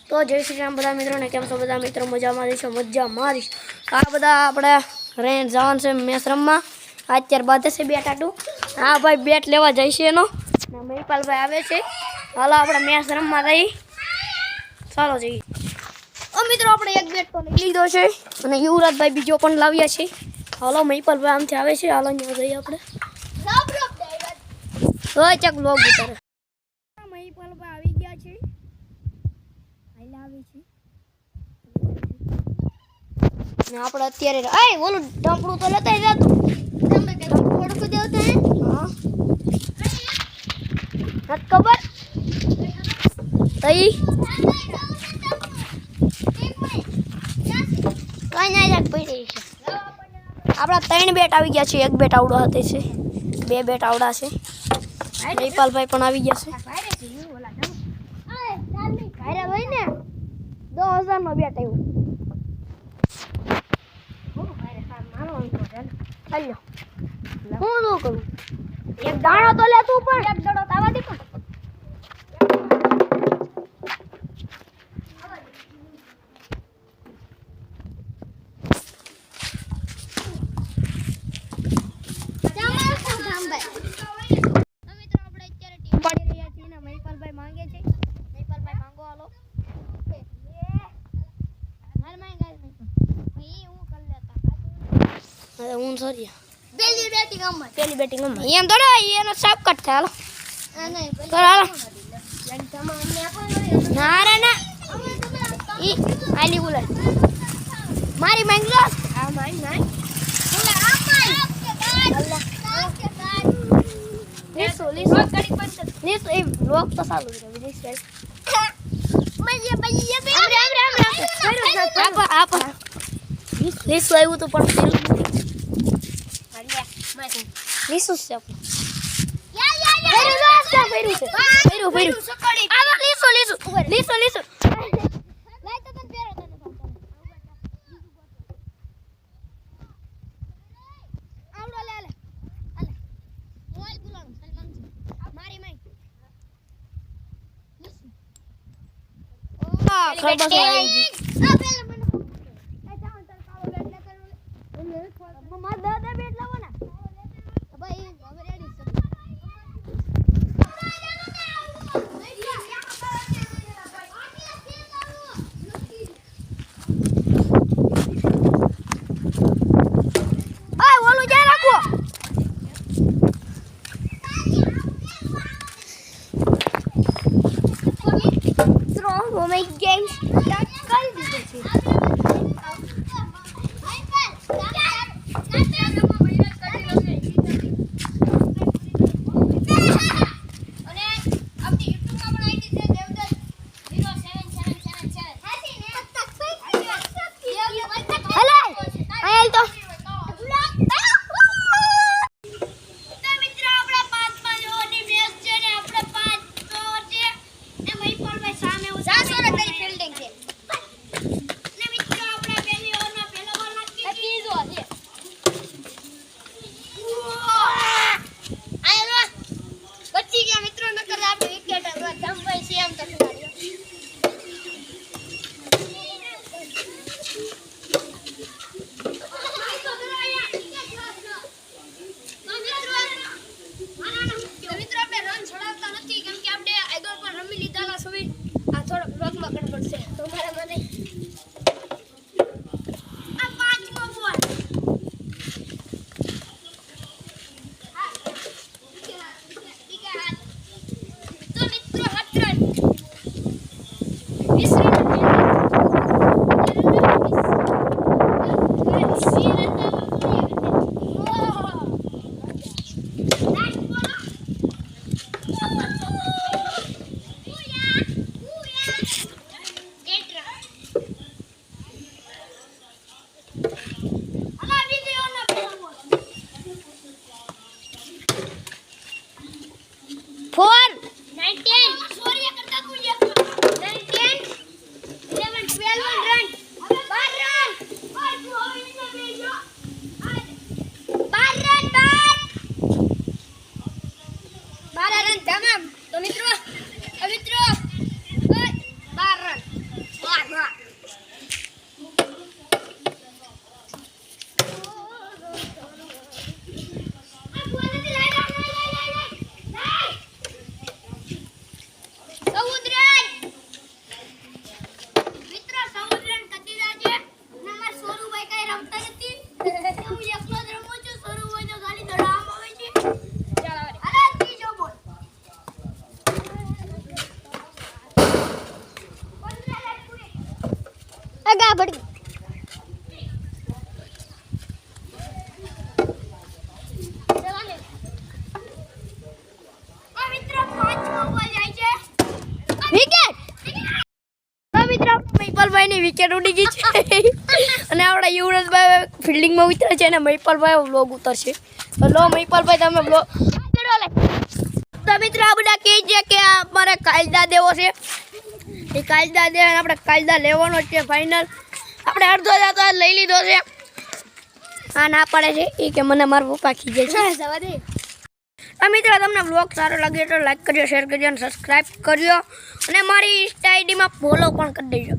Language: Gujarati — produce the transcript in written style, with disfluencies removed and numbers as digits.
તો જય શ્રી રામ બધા મિત્રોને કેમ છો બધા મિત્રો મજામાં રહીશો મજા મારીશ આ બધા આપણે રેન્જ જવાનું છે મેચ રમવા અત્યારે બાદ છે બેટ આટું હા ભાઈ બેટ લેવા જઈશે એનો મહિપાલભાઈ આવે છે હાલો આપણે મેચ રમવા જઈએ ચાલો જઈએ મિત્રો આપણે એક બેટ તો લઈ લીધો છે અને યુવરાજભાઈ બીજો પણ લાવ્યા છે હાલો મહિપાલભાઈ આમથી આવે છે હાલો ત્યાં જઈએ આપણે ચક લોગ ઉતારે મહિપાલભાઈ આવી ગયા છે આપણે અત્યારે આય ઓલું ઢંપડું તો લેતા જતું તમે કે થોડું દેવતા હે હા નત ખબર તઈ કઈ ના જાક પડી છે આપણા 3 બેટ આવી ગયા છે એક બેટ આવડો હાથે છે 2 બેટ આવડા છે મહિપાલભાઈ પણ આવી ગયા છે ભાઈરા ભાઈ ને 2000 નો બેટ આવ્યો હાલ્યો હું શું કરું એક દાણો તો લે તું પણ એક દડો આવા દે પણ પેલી બેટિંગ એમ દોડો એનો સાફ કટ થાય હાલો ના રે ના ઈ આલી બોલા મારી માંગ લો આ મારી મારી બોલા આ મારી લીસો લીસો કડી બંધ લીસો એ લોક તો ચાલુ છે વિદેશ ગાઈસ આપ લીસો આવ્યું તો પણ લીસો છે આપણે games that કરી દીધો છે ગા ભડી મહિપાલભાઈ ની વિકેટ ઉડી ગઈ છે અને આપણા યુવરાજભાઈ ફિલ્ડિંગમાં ઉતરે છે અને મહિપાલભાઈ વ્લોગ ઉતરશે તો લો મહિપાલભાઈ તમે વ્લોગ તો મિત્રો આ બધા કહે છે કે અમારે કાયદા દેવો છે એ કાયદા દે આપણે કાયદા લેવાનો છે ફાઇનલ આપણે અડધો જાતો લઈ લીધો છે આ ના પડે છે એ કે મને મારા પપ્પા ખીજે છે તો મિત્રો તમને વ્લોગ સારો લાગે તો લાઈક કરજો શેર કરજો અને સબસ્ક્રાઈબ કરજો અને મારી ઇન્સ્ટા આઈડીમાં ફોલો પણ કરી દેજો.